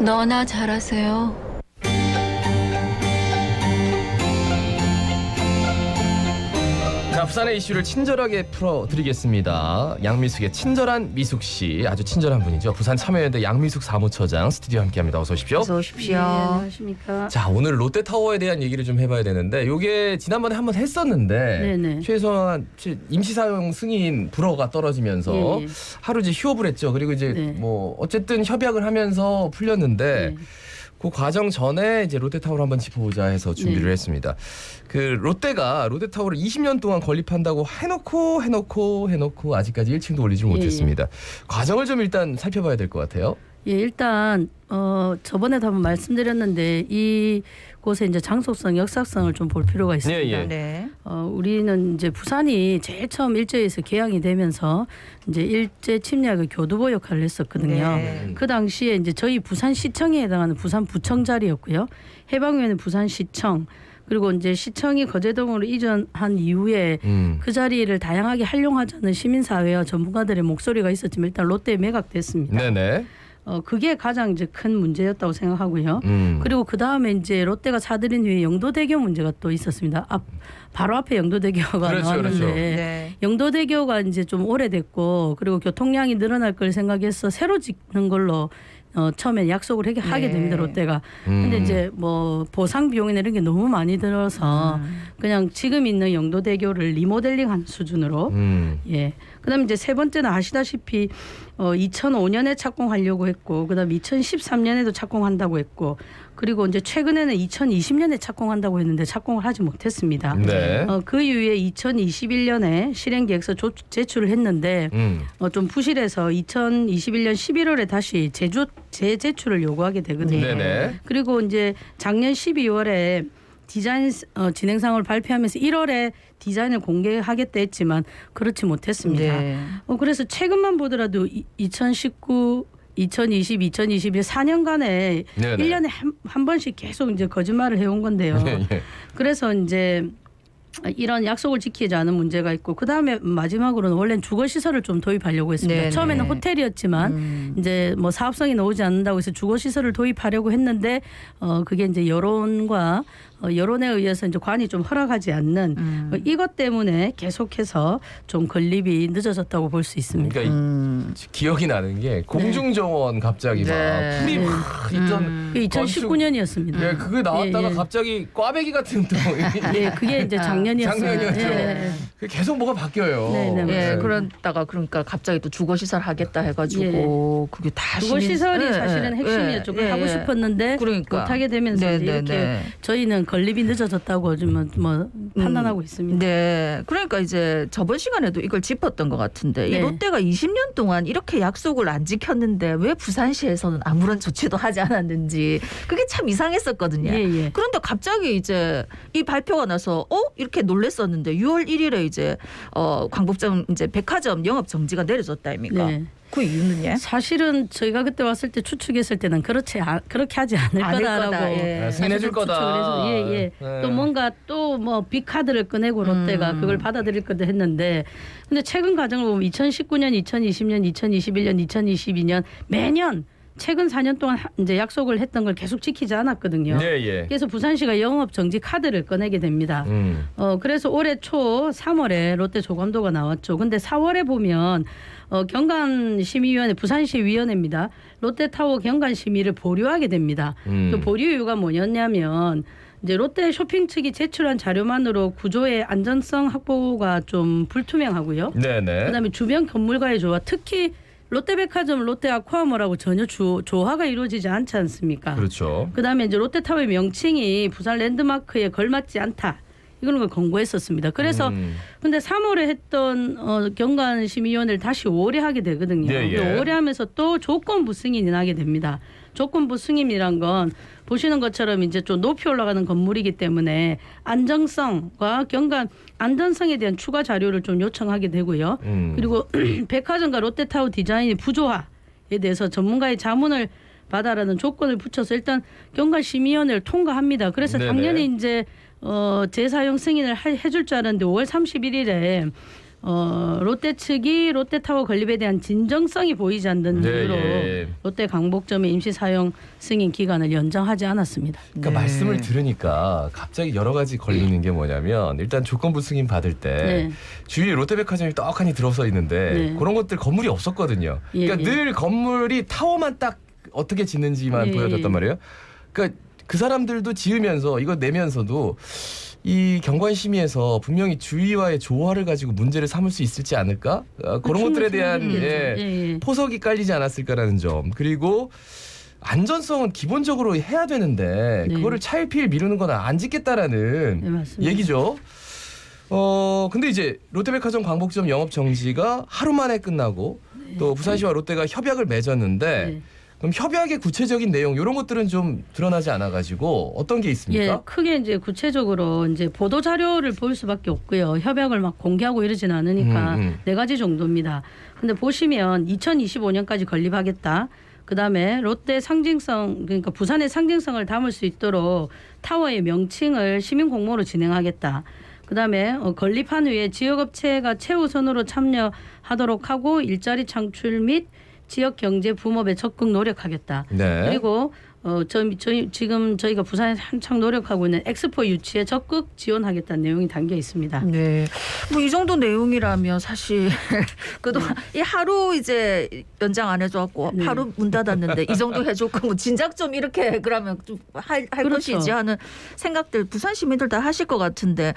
너나 잘하세요. 자, 부산의 이슈를 친절하게 풀어드리겠습니다. 양미숙의 친절한 미숙씨, 아주 친절한 분이죠. 부산 참여연대 양미숙 사무처장 스튜디오 함께합니다. 어서 오십시오. 어서 오십시오. 네, 안녕하십니까. 자, 오늘 롯데타워에 대한 얘기를 좀 해봐야 되는데, 이게 지난번에 한번 했었는데 네네. 최소한 임시사용 승인 불허가 떨어지면서 예. 하루 이제 휴업을 했죠. 그리고 이제 네. 뭐 어쨌든 협약을 하면서 풀렸는데 네. 그 과정 전에 이제 롯데타워를 한번 짚어보자 해서 준비를 네. 했습니다. 그 롯데가 롯데타워를 20년 동안 건립한다고 해놓고 아직까지 1층도 올리지 못했습니다. 과정을 좀 일단 살펴봐야 될 것 같아요. 예, 일단 저번에도 한번 말씀드렸는데 이곳에 이제 장소성, 역사성을 좀 볼 필요가 있습니다. 예, 예. 네. 우리는 이제 부산이 제일 처음 일제에서 개항이 되면서 이제 일제 침략의 교두보 역할을 했었거든요. 네. 그 당시에 이제 저희 부산시청에 해당하는 부산부청 자리였고요. 해방후에는 부산시청, 그리고 이제 시청이 거제동으로 이전한 이후에 그 자리를 다양하게 활용하자는 시민사회와 전문가들의 목소리가 있었지만 일단 롯데에 매각됐습니다. 네네. 그게 가장 이제 큰 문제였다고 생각하고요. 그리고 그 다음에 이제 롯데가 사들인 후에 영도대교 문제가 또 있었습니다. 바로 앞에 영도대교가 그렇죠, 나왔는데 그렇죠. 네. 영도대교가 이제 좀 오래됐고 그리고 교통량이 늘어날 걸 생각해서 새로 짓는 걸로 처음에 약속을 하게 네. 됩니다. 롯데가. 근데 이제 뭐 보상 비용이나 이런 게 너무 많이 들어서 그냥 지금 있는 영도대교를 리모델링한 수준으로 예. 그다음에 이제 세 번째는 아시다시피 2005년에 착공하려고 했고 그다음에 2013년에도 착공한다고 했고 그리고 이제 최근에는 2020년에 착공한다고 했는데 착공을 하지 못했습니다. 네. 그 이후에 2021년에 실행계획서 제출을 했는데 좀 부실해서 2021년 11월에 다시 재제출을 요구하게 되거든요. 네네. 그리고 이제 작년 12월에 디자인 진행상을 발표하면서 1월에 디자인을 공개하겠다 했지만 그렇지 못했습니다. 네. 그래서 최근만 보더라도 2019, 2020, 2021 4년간에 네네. 1년에 한 번씩 계속 이제 거짓말을 해온 건데요. 예. 그래서 이제 이런 약속을 지키지 않은 문제가 있고 그다음에 마지막으로는 원래는 주거 시설을 좀 도입하려고 했습니다. 네네. 처음에는 호텔이었지만 이제 뭐 사업성이 나오지 않는다고 해서 주거 시설을 도입하려고 했는데 그게 이제 여론에 의해서 이제 관이 좀 허락하지 않는 이것 때문에 계속해서 좀 건립이 늦어졌다고 볼 수 있습니다. 그러니까 기억이 나는 게 공중정원 갑자기 막 네. 풀이 막 있던 그게 2019년이었습니다. 예, 그게 나왔다가 예, 예. 갑자기 꽈배기 같은 또 예, 그게 이제 작년이었어요. 작년이었죠. 예. 그게 계속 뭐가 바뀌어요. 네, 네, 예, 맞습니다. 그러다가 그러니까 갑자기 또 주거 시설 하겠다 해가지고 그게 다 주거 시설이 예, 사실은 예, 핵심이었죠. 예, 하고 예. 싶었는데 그러니까. 못하게 되면서 네, 이제 네, 이렇게 네. 저희는 건립이 늦어졌다고 좀 뭐 판단하고 있습니다. 네, 그러니까 이제 저번 시간에도 이걸 짚었던 것 같은데 네. 이 롯데가 20년 동안 이렇게 약속을 안 지켰는데 왜 부산시에서는 아무런 조치도 하지 않았는지 그게 참 이상했었거든요. 예, 예. 그런데 갑자기 이제 이 발표가 나서 이렇게 놀랬었는데 6월 1일에 이제 광복점 이제 백화점 영업 정지가 내려졌다 아닙니까? 네. 그 이유는요? 사실은 저희가 그때 왔을 때 추측했을 때는 그렇게 하지 않을 아닐 거다라고 거다, 예. 승인해줄 거다. 추측을 해서 예. 네. 또 뭔가 또 뭐 빅카드를 꺼내고 롯데가 그걸 받아들일 거다 했는데 근데 최근 과정을 보면 2019년, 2020년, 2021년, 2022년 매년 최근 4년 동안 이제 약속을 했던 걸 계속 지키지 않았거든요. 네, 예. 그래서 부산시가 영업 정지 카드를 꺼내게 됩니다. 그래서 올해 초 3월에 롯데 조감도가 나왔죠. 근데 4월에 보면 경간심의위원회 부산시위원회입니다. 롯데타워 경간심의를 보류하게 됩니다. 그 보류 이유가 뭐였냐면 이제 롯데 쇼핑 측이 제출한 자료만으로 구조의 안전성 확보가 좀 불투명하고요. 네네. 그다음에 주변 건물과의 조화, 특히 롯데백화점, 롯데아쿠아몰하고 전혀 조화가 이루어지지 않지 않습니까? 그렇죠. 그다음에 이제 롯데타워의 명칭이 부산 랜드마크에 걸맞지 않다. 이런 걸 권고했었습니다. 그래서 근데 3월에 했던 경관심의위원회를 다시 5월에 하게 되거든요. 예, 예. 5월에 하면서 또 조건부 승인이 나게 됩니다. 조건부 승인이란 건 보시는 것처럼 이제 좀 높이 올라가는 건물이기 때문에 안정성과 경관 안전성에 대한 추가 자료를 좀 요청하게 되고요. 그리고 백화점과 롯데타워 디자인의 부조화에 대해서 전문가의 자문을 받아라는 조건을 붙여서 일단 경관심의위원회를 통과합니다. 그래서 네네. 당연히 이제 재사용 승인을 해줄 줄 알았는데 5월 31일에 롯데 측이 롯데타워 건립에 대한 진정성이 보이지 않는 네, 이유로 예. 롯데 강복점의 임시 사용 승인 기간을 연장하지 않았습니다. 그러니까 네. 말씀을 들으니까 갑자기 여러 가지 걸리는 게 뭐냐면 일단 조건부 승인 받을 때 네. 주위에 롯데백화점이 떡하니 들어서 있는데 네. 그런 것들 건물이 없었거든요. 예, 그러니까 예. 늘 건물이 타워만 딱 어떻게 짓는지만 예, 보여줬단 예. 말이에요. 그러니까 그 사람들도 지으면서 이거 내면서도 이 경관심의에서 분명히 주위와의 조화를 가지고 문제를 삼을 수 있을지 않을까? 그런 것들에 대한 포석이 깔리지 않았을까라는 점. 그리고 안전성은 기본적으로 해야 되는데 네. 그거를 차일피일 미루는 건 안 짓겠다라는 네, 맞습니다. 얘기죠. 근데 이제 롯데백화점 광복점 영업 정지가 하루 만에 끝나고 또 부산시와 롯데가 협약을 맺었는데 네. 그럼 협약의 구체적인 내용 이런 것들은 좀 드러나지 않아 가지고 어떤 게 있습니까? 예, 크게 이제 구체적으로 이제 보도 자료를 볼 수밖에 없고요. 협약을 막 공개하고 이러진 않으니까 네 가지 정도입니다. 근데 보시면 2025년까지 건립하겠다. 그다음에 롯데 상징성 그러니까 부산의 상징성을 담을 수 있도록 타워의 명칭을 시민 공모로 진행하겠다. 그다음에 건립한 후에 지역업체가 최우선으로 참여하도록 하고 일자리 창출 및 지역 경제 붐업에 적극 노력하겠다. 네. 그리고 지금 저희가 부산에 한창 노력하고 있는 엑스포 유치에 적극 지원하겠다는 내용이 담겨 있습니다. 네. 뭐 이 정도 내용이라면 사실 그동안 이 하루 이제 연장 안 해줘갖고 네. 하루 문 닫았는데 이 정도 해줬고 뭐 진작 좀 이렇게 그러면 좀 할 그렇죠. 것이지 하는 생각들 부산 시민들 다 하실 것 같은데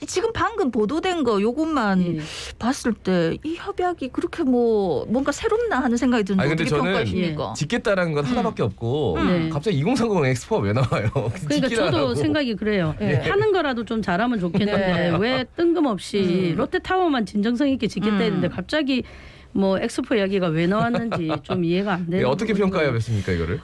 지금 방금 보도된 거 요것만 예. 봤을 때 이 협약이 그렇게 뭐 뭔가 새롭나 하는 생각이 드는데 아니, 근데 어떻게 저는 평가하십니까? 짓겠다라는 건 하나밖에 없고 네. 갑자기 2030 엑스포가 왜 나와요? 그러니까 짓기를 저도 하라고. 생각이 그래요. 네. 하는 거라도 좀 잘하면 좋겠는데 네. 왜 뜬금없이 롯데타워만 진정성 있게 짓겠다 했는데 갑자기 뭐 엑스포 이야기가 왜 나왔는지 좀 이해가 안 되는. 어떻게 부분이고요. 평가해야겠습니까 이거를?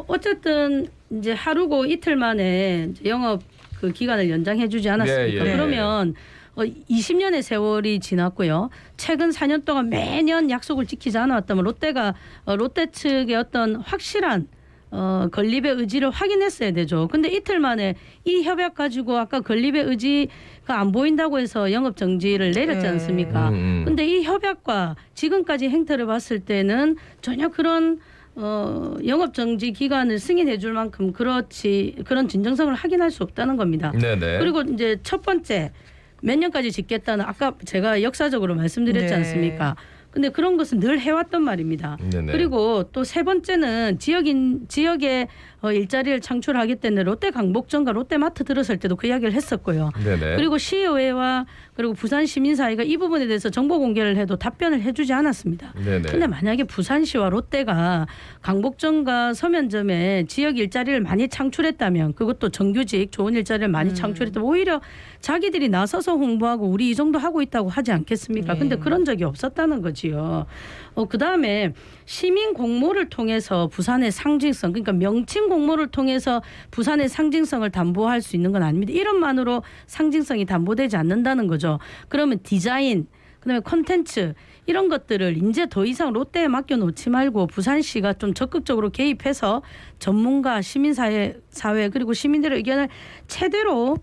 어쨌든 이제 하루고 이틀 만에 이제 영업 그 기간을 연장해주지 않았습니까? 예, 예. 그러면 20년의 세월이 지났고요. 최근 4년 동안 매년 약속을 지키지 않았다면 롯데가 롯데 측의 어떤 확실한 건립의 의지를 확인했어야 되죠. 근데 이틀 만에 이 협약 가지고 아까 건립의 의지가 안 보인다고 해서 영업 정지를 내렸지 네. 않습니까? 근데 이 협약과 지금까지 행태를 봤을 때는 전혀 그런 영업 정지 기간을 승인해 줄 만큼 그런 진정성을 확인할 수 없다는 겁니다. 네네. 그리고 이제 첫 번째 몇 년까지 짓겠다는 아까 제가 역사적으로 말씀드렸지 네. 않습니까? 근데 그런 것은 늘 해왔던 말입니다. 네네. 그리고 또 세 번째는 지역에 일자리를 창출하겠다는 롯데 강복점과 롯데마트 들었을 때도 그 이야기를 했었고요. 네네. 그리고 시의회와 그리고 부산 시민사회가 이 부분에 대해서 정보 공개를 해도 답변을 해주지 않았습니다. 네네. 근데 만약에 부산시와 롯데가 강복점과 서면점에 지역 일자리를 많이 창출했다면 그것도 정규직 좋은 일자리를 많이 창출했다면 오히려 자기들이 나서서 홍보하고 우리 이 정도 하고 있다고 하지 않겠습니까? 네. 근데 그런 적이 없었다는 거지요. 그다음에 시민 공모를 통해서 부산의 상징성 그러니까 명칭 공모를 통해서 부산의 상징성을 담보할 수 있는 건 아닙니다. 이런만으로 상징성이 담보되지 않는다는 거죠. 그러면 디자인 그다음에 콘텐츠 이런 것들을 이제 더 이상 롯데에 맡겨놓지 말고 부산시가 좀 적극적으로 개입해서 전문가 시민사회 그리고 시민들의 의견을 제대로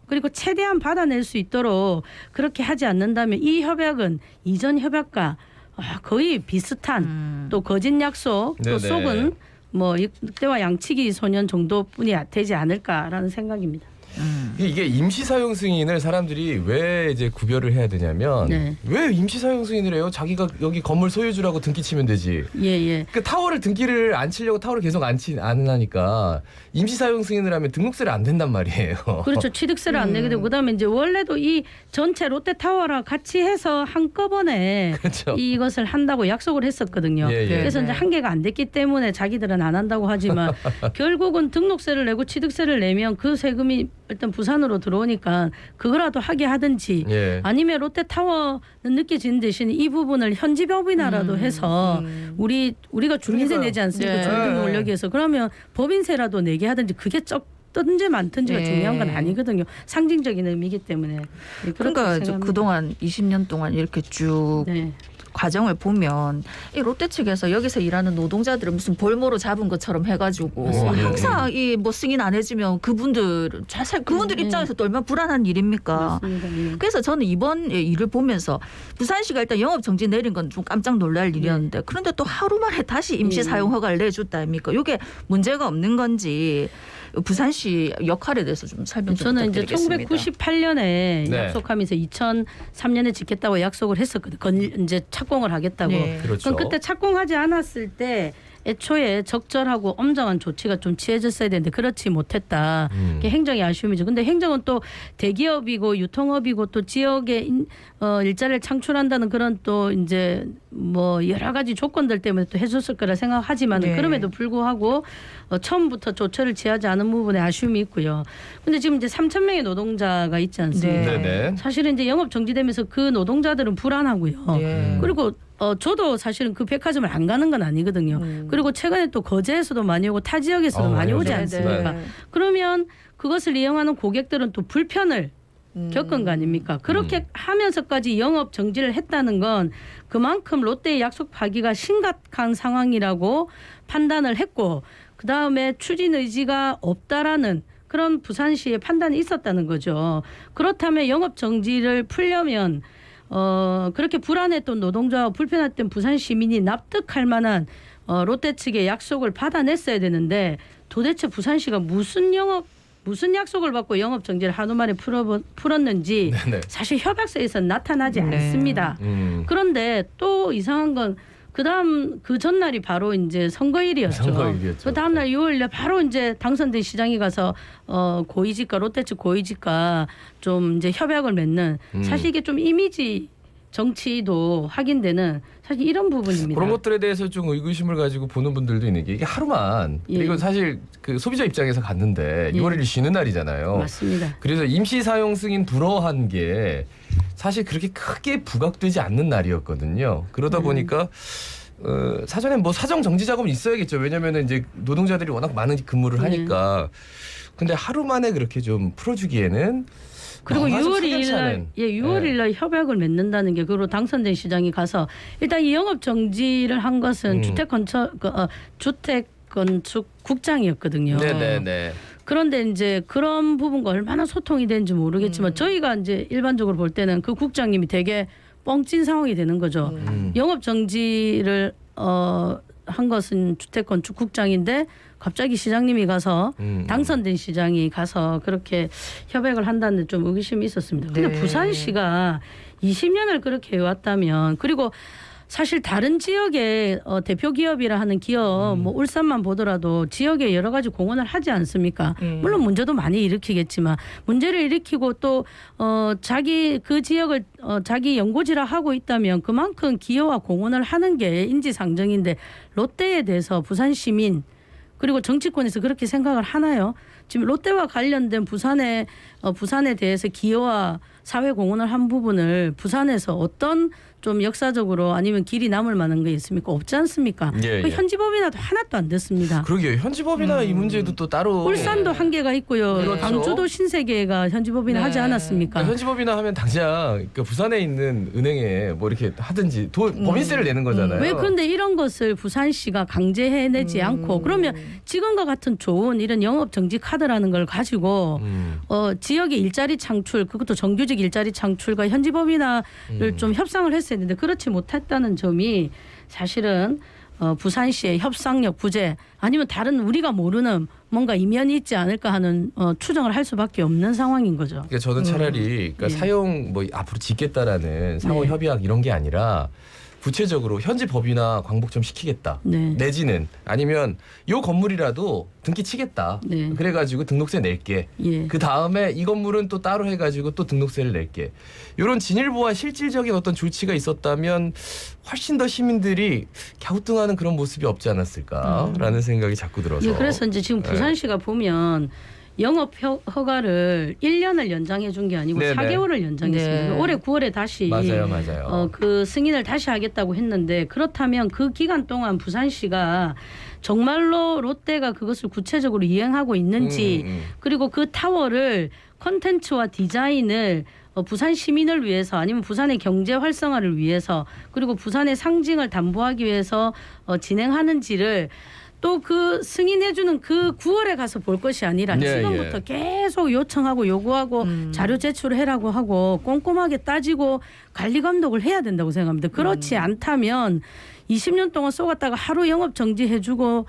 그리고 최대한 받아낼 수 있도록 그렇게 하지 않는다면 이 협약은 이전 협약과 거의 비슷한 또 거짓 약속 또 네네. 속은 뭐 늑대와 양치기 소년 정도뿐이 되지 않을까라는 생각입니다. 이게 임시 사용 승인을 사람들이 왜 이제 구별을 해야 되냐면 네. 왜 임시 사용 승인을 해요? 자기가 여기 건물 소유주라고 등기 치면 되지. 예. 그 타워를 등기를 안 치려고 타워를 계속 안 하니까 임시 사용 승인을 하면 등록세를 안 된단 말이에요. 그렇죠. 취득세를 안 내게 되고 그다음에 이제 원래도 이 전체 롯데타워랑 같이 해서 한꺼번에 그렇죠. 이것을 한다고 약속을 했었거든요. 예, 예. 그래서 이제 한 개가 안 됐기 때문에 자기들은 안 한다고 하지만 결국은 등록세를 내고 취득세를 내면 그 세금이 일단 부산으로 들어오니까 그거라도 하게 하든지 예. 아니면 롯데타워는 느껴지는 대신 이 부분을 현지법인화라도 해서 우리가 주민세 그러니까요. 내지 않습니까? 네. 주민등록력에서 그러면 법인세라도 내게 하든지 그게 작든지 많든지가 네. 중요한 건 아니거든요. 상징적인 의미이기 때문에. 네, 그렇게 그러니까 생각합니다. 그동안 20년 동안 이렇게 쭉 네. 과정을 보면 이 롯데 측에서 여기서 일하는 노동자들을 무슨 볼모로 잡은 것처럼 해가지고 맞습니다. 항상 이 뭐 승인 안 해주면 그분들 그분들 입장에서 또 얼마나 불안한 일입니까? 맞습니다. 예. 그래서 저는 이번 일을 보면서 부산시가 일단 영업 정지 내린 건 좀 깜짝 놀랄 일이었는데 그런데 또 하루 만에 다시 임시 사용 허가를 내줬다 아닙니까? 이게 문제가 없는 건지 부산시 역할에 대해서 좀 설명 좀 저는 이제 부탁드리겠습니다. 1998년에 네. 약속하면서 2003년에 짓겠다고 약속을 했었거든요. 이제 착공을 하겠다고. 네. 그렇죠. 그럼 그때 착공하지 않았을 때 애초에 적절하고 엄정한 조치가 좀 취해졌어야 되는데 그렇지 못했다. 그게 행정의 아쉬움이죠. 근데 행정은 또 대기업이고 유통업이고 또 지역에 일자리를 창출한다는 그런 또 이제 뭐 여러 가지 조건들 때문에 또 해줬을 거라 생각하지만 네. 그럼에도 불구하고 처음부터 조처를 취하지 않은 부분에 아쉬움이 있고요. 근데 지금 이제 3,000명의 노동자가 있지 않습니까? 네. 네네. 사실은 이제 영업 정지되면서 그 노동자들은 불안하고요. 네. 그리고 저도 사실은 그 백화점을 안 가는 건 아니거든요. 그리고 최근에 또 거제에서도 많이 오고 타 지역에서도 많이 오지 네, 않습니까? 네. 그러면 그것을 이용하는 고객들은 또 불편을 겪은 거 아닙니까? 그렇게 하면서까지 영업 정지를 했다는 건 그만큼 롯데의 약속 파기가 심각한 상황이라고 판단을 했고 그다음에 추진 의지가 없다라는 그런 부산시의 판단이 있었다는 거죠. 그렇다면 영업 정지를 풀려면 그렇게 불안했던 노동자와 불편했던 부산 시민이 납득할 만한 롯데 측의 약속을 받아냈어야 되는데 도대체 부산시가 무슨 약속을 받고 영업 정지를 한우 만에 풀었는지 네네. 사실 협약서에서 나타나지 네. 않습니다. 그런데 또 이상한 건 그다음 그 전날이 바로 이제 선거일이었죠. 선거일이었죠. 그 다음 날 6월에 바로 이제 당선된 시장이 가서 고위직과 롯데 측 고위직과 좀 이제 협약을 맺는 사실 이게 좀 이미지 정치도 확인되는 사실 이런 부분입니다. 그런 것들에 대해서 좀 의구심을 가지고 보는 분들도 있는 게 이게 하루만 예. 그리고 사실 그 소비자 입장에서 갔는데 예. 6월 1일 쉬는 날이잖아요. 맞습니다. 그래서 임시 사용 승인 불허한 게 사실 그렇게 크게 부각되지 않는 날이었거든요. 그러다 보니까 사전에 뭐 사정 정지 작업은 있어야겠죠. 왜냐면은 이제 노동자들이 워낙 많은 근무를 하니까. 근데 하루 만에 그렇게 좀 풀어주기에는 그리고 너무 6월 석연치 1일 날, 않은. 예, 6월 1일 날 협약을 맺는다는 게 그리고 당선된 시장이 가서 일단 이 영업 정지를 한 것은 주택건축국장이었거든요. 네네네. 그런데 이제 그런 부분과 얼마나 소통이 되는지 모르겠지만 저희가 이제 일반적으로 볼 때는 그 국장님이 되게 뻥찐 상황이 되는 거죠. 영업 정지를 한 것은 주택건축국장인데 갑자기 시장님이 가서 당선된 시장이 가서 그렇게 협약을 한다는 좀 의구심이 있었습니다. 근데 네. 부산시가 20년을 그렇게 해왔다면 그리고 사실 다른 지역의 대표 기업이라 하는 기업 뭐 울산만 보더라도 지역에 여러 가지 공헌을 하지 않습니까? 물론 문제도 많이 일으키겠지만 문제를 일으키고 또 자기 그 지역을 자기 연고지라 하고 있다면 그만큼 기여와 공헌을 하는 게 인지상정인데 롯데에 대해서 부산 시민 그리고 정치권에서 그렇게 생각을 하나요? 지금 롯데와 관련된 부산에 대해서 기여와 사회 공헌을 한 부분을 부산에서 어떤 좀 역사적으로 아니면 길이 남을 만한 게 있습니까? 없지 않습니까? 예, 그 예. 현지법인화도 하나도 안 됐습니다. 그러게요. 현지법이나 이 문제도 또 따로. 울산도 한계가 있고요. 그렇죠. 광주도 신세계가 현지법인을 네. 하지 않았습니까? 그러니까 현지법이나 하면 당장 그러니까 부산에 있는 은행에 뭐 이렇게 하든지 법인세를 내는 거잖아요. 왜 그런데 이런 것을 부산시가 강제해내지 않고 그러면 지금과 같은 좋은 이런 영업 정지 카드라는 걸 가지고 지역의 일자리 창출 그것도 정규직 일자리 창출과 현지법인화를 좀 협상을 했어야 했는데 그렇지 못했다는 점이 사실은 부산시의 협상력 부재 아니면 다른 우리가 모르는 뭔가 이면이 있지 않을까 하는 추정을 할 수밖에 없는 상황인 거죠. 그러니까 저는 차라리 그러니까 예. 사용 뭐 앞으로 짓겠다라는 상호 네. 협약 이런 게 아니라 구체적으로 현지 법이나 광복 좀 시키겠다. 네. 내지는 아니면 요 건물이라도 등기 치겠다. 네. 그래가지고 등록세 낼게. 예. 그 다음에 이 건물은 또 따로 해가지고 또 등록세를 낼게. 이런 진일보와 실질적인 어떤 조치가 있었다면 훨씬 더 시민들이 갸우뚱하는 그런 모습이 없지 않았을까라는 생각이 자꾸 들어서. 예, 그래서 이제 지금 부산시가 보면 영업 허가를 1년을 연장해 준 게 아니고 네네. 4개월을 연장했습니다. 네. 올해 9월에 다시 맞아요. 그 승인을 다시 하겠다고 했는데 그렇다면 그 기간 동안 부산시가 정말로 롯데가 그것을 구체적으로 이행하고 있는지 그리고 그 타워를 콘텐츠와 디자인을 부산 시민을 위해서 아니면 부산의 경제 활성화를 위해서 그리고 부산의 상징을 담보하기 위해서 진행하는지를 또 그 승인해주는 그 9월에 가서 볼 것이 아니라 지금부터 계속 요청하고 요구하고 자료 제출해라고 하고 꼼꼼하게 따지고 관리 감독을 해야 된다고 생각합니다. 그렇지 않다면 20년 동안 쏘갔다가 하루 영업 정지해주고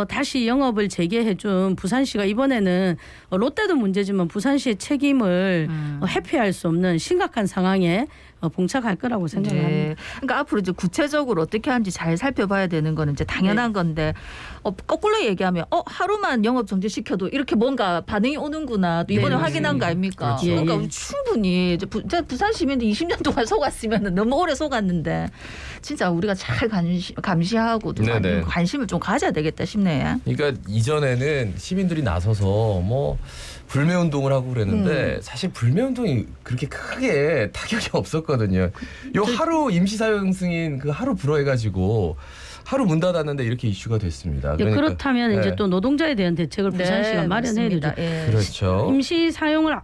다시 영업을 재개해준 부산시가 이번에는 롯데도 문제지만 부산시의 책임을 회피할 수 없는 심각한 상황에 봉착할 거라고 생각합니다. 네. 그러니까 앞으로 이제 구체적으로 어떻게 하는지 잘 살펴봐야 되는 거는 이제 당연한 건데 거꾸로 얘기하면 하루만 영업 정지시켜도 이렇게 뭔가 반응이 오는구나. 또 이번에 네, 확인한 거 아닙니까? 그렇죠. 그러니까 예. 충분히 이제 부산 시민들 20년 동안 속았으면 너무 오래 속았는데 진짜 우리가 잘 감시하고 또 네네. 관심을 좀 가져야 되겠다 싶네. 그러니까 이전에는 시민들이 나서서 뭐 불매 운동을 하고 그랬는데 사실 불매 운동이 그렇게 크게 타격이 없었거든요. 요 하루 임시 사용 승인 그 하루 불허해가지고 하루 문 닫았는데 이렇게 이슈가 됐습니다. 예, 그렇다면 이제 네. 또 노동자에 대한 대책을 부산시가 마련해야 되죠. 맞습니다. 예. 그렇죠. 임시 사용을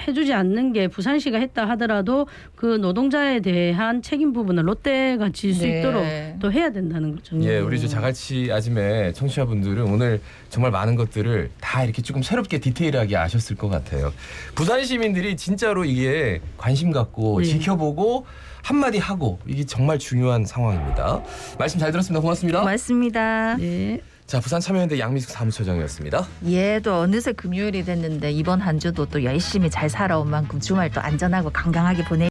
해주지 않는 게 부산시가 했다 하더라도 그 노동자에 대한 책임 부분을 롯데가 질 수 네. 있도록 또 해야 된다는 거죠. 예, 우리 저 자갈치 아침에 청취자분들은 오늘 정말 많은 것들을 다 이렇게 조금 새롭게 디테일하게 아셨을 것 같아요. 부산 시민들이 진짜로 이게 관심 갖고 네. 지켜보고 한마디 하고 이게 정말 중요한 상황입니다. 말씀 잘 들었습니다. 고맙습니다. 고맙습니다. 네. 자, 부산 참여연대 양미숙 사무처장이었습니다. 예, 또 어느새 금요일이 됐는데 이번 한 주도 또 열심히 잘 살아온 만큼 주말 또 안전하고 건강하게 보내